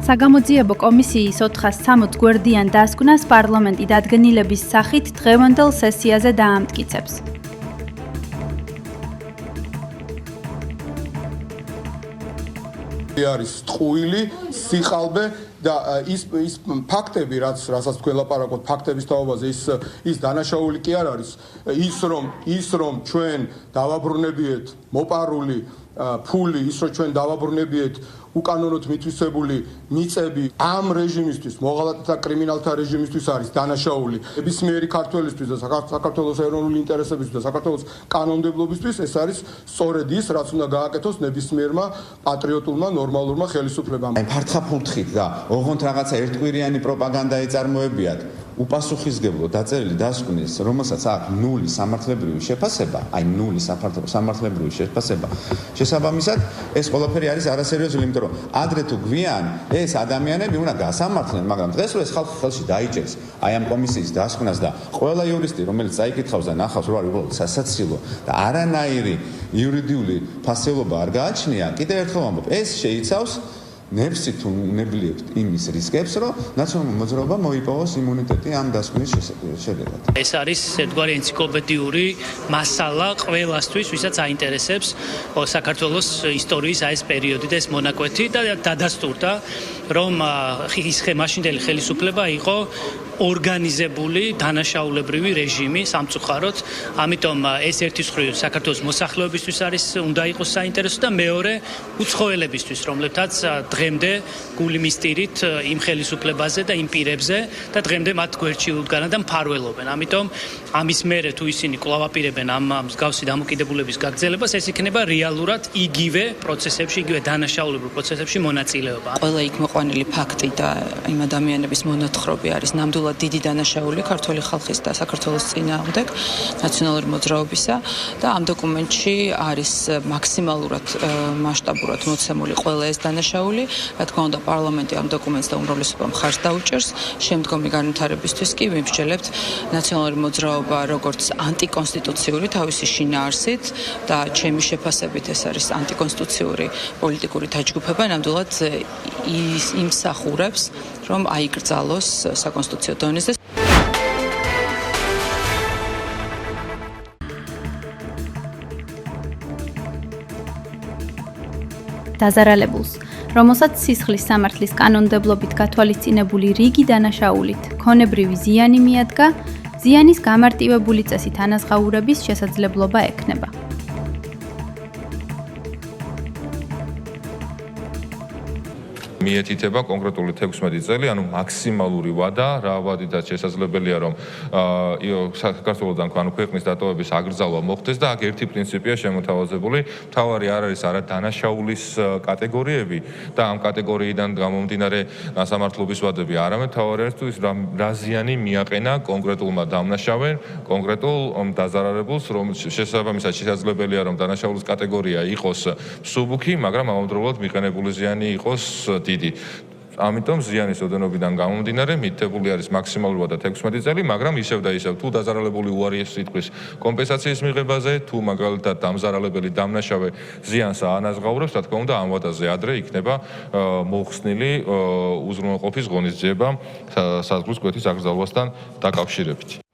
საგამოძიებო კომისიის 460 გვერდიან დასკვნას პარლამენტი დადგენილების სახით დღევანდელ სესიაზე დაამტკიცებს. არის ტყუილი, სიხალბე და ის ფაქტები, რასაც თქვენ ლაპარაკობთ ფაქტების თაობაზე, ის დანაშაული კი არ არის. ის რომ ჩვენ დავაბრუნებიეთ მოპარული ფული, ის რომ ჩვენ დავაბრუნებიეთ უკანონოდ მითვისებული მიწები ამ რეჟიმისთვის, მოღალატეთა კრიმინალთა რეჟიმისთვის არის დანაშაული. ნებისმიერი ქართველისთვის და საქართველოს ეროვნული ინტერესებისთვის და საქართველოს კანონმდებლობისთვის ეს არის სწორედ ის, რაც უნდა გააკეთოს ნებისმიერმა პატრიოტულმა ნორმალურმა ხელისუფლებამ. ფართხაფურთხით და ოღონდ რაღაცა ერთკვირიანი პროპაგანდა ეწარმოებიათ. უპასუხისმგებლო დაწერილი დასკვნის, რომელსაც აქვს ნული სამართლებრივი შეფასება, ნული სამართლებრივი შეფასება, შესაბამისად, ეს ყველაფერი არის არასერიოზული, იმიტომ რომ ადრე თუ გვიან ეს ადამიანები უნდა გასამართლენ, მაგრამ დღეს რო ეს ხალხი ხელში დაიჭერს ამ კომისიის დასკვნას და ყველა იურისტი, რომელიც წაიკითხავს და ნახავს, რომ არის უბრალოდ სასაცილო და არანაირი იურიდიული ფასეულობა არ გააჩნია, კიდევ ერთხელ ვამბობ, ეს შეიცავს ნებსი თუ უნებლიებთ იმის რისკებს, რომ ნაციონალურ მოძრაობამ მოიპოვოს იმუნიტეტი ამ დასკვნის შედეგად. ეს არის ერთგვარი ენციკლოპედიური მასალა ყველასთვის, ვისაც აინტერესებს საქართველოს ისტორიის ეს პერიოდი და ეს მონაკვეთი და დადასტურდა, რომ ის მაშინდელი ხელისუფლება იყო ორგანიზებული დანაშაულებრივი რეჟიმი სამწუხაროდ, ამიტომ ეს ერთის მხრივ საქართველოს მოსახლეობისთვის არის უნდა იყოს საინტერესო და მეორე უცხოელებისთვის, რომლებთაც დღემდე გული მისტირით იმ ხელისუფლებაზე და იმ პირებზე და დღემდე მათ გვერდში უდგანან და მფარველობენ. ამიტომ ამის მერე თუ ისინი კვლავ აპირებენ ამ მსგავსი დამოკიდებულების გაგრძელებას, ეს იქნება რეალურად იგივე პროცესებში, იგივე დანაშაულებრივ პროცესებში მონაწილეობა. ყველა იქ მოყვანილი ფაქტი და იმ ადამიანების მონათხრობი არის ნამდვილად დიდი დანაშაული ქართული ხალხის და საქართველოს წინააღმდეგ ნაციონალური მოძრაობისა და ამ დოკუმენტში არის მაქსიმალურად მასშტაბურად მოცემული ყველა ეს დანაშაული. რა თქმა უნდა, პარლამენტი ამ დოკუმენტს და უმრავლესობა მხარს დაუჭერს. შემდგომი განვითარებისთვის კი ვიმსჯელებთ ნაციონალური მოძრაობა როგორც ანტიკონსტიტუციური თავისი შინაარსით და ჩემი შეფასებით ეს არის ანტიკონსტიტუციური პოლიტიკური დაჯგუფება, ნამდვილად იმსახურებს, რომ აიკრძალოს საკონსტიტუციო დონეზე. დაზარალებულს, რომელსაც სისხლის სამართლის კანონმდებლობით გათვალისწინებული რიგი დანაშაულით ქონებრივი ზიანი მიადგა, ზიანის გამარტივებული წესით ანაზღაურების შესაძლებლობა ექნება. მიეთითება კონკრეტული 16 წელი, ანუ მაქსიმალური ვადა, რა ვადითაც შესაძლებელია, რომ საქართველოსთან ანუ ქვეყნის დატოვების აკრძალვა მოხდეს და აქ ერთი პრინციპია შემოთავაზებული, მთავარი არ არის არა დანაშაულის კატეგორიები და ამ კატეგორიიდან გამომდინარე სამართლობის ვადები, არამედ მთავარი არის თუ ის რა ზიანი მიაყენა კონკრეტულმა დამნაშავემ, კონკრეტულ დაზარალებულს, რომ შესაბამისად შესაძლებელია, რომ დანაშაულის კატეგორია იყოს მსუბუქი, მაგრამ ამავდროულად მიყენებული ზიანი იყოს დიდი. ამიტომ ზიანის ოდენობიდან გამომდინარე მითითებული არის მაქსიმალური ვადა 16 წელი, მაგრამ ისევ და ისევ თუ დაზარალებული უარი სიტყვის კომპენსაციის მიღებაზე, თუ მაგალითად დამზარალებელი დამნაშავე ზიანს აანაზღაურებს, რა თქმა უნდა ამ ვადაზე ადრე იქნება მოხსნილი უზრუნველყოფის ღონისძიება საზღვრის კვეთის აკრძალვასთან დაკავშირებით.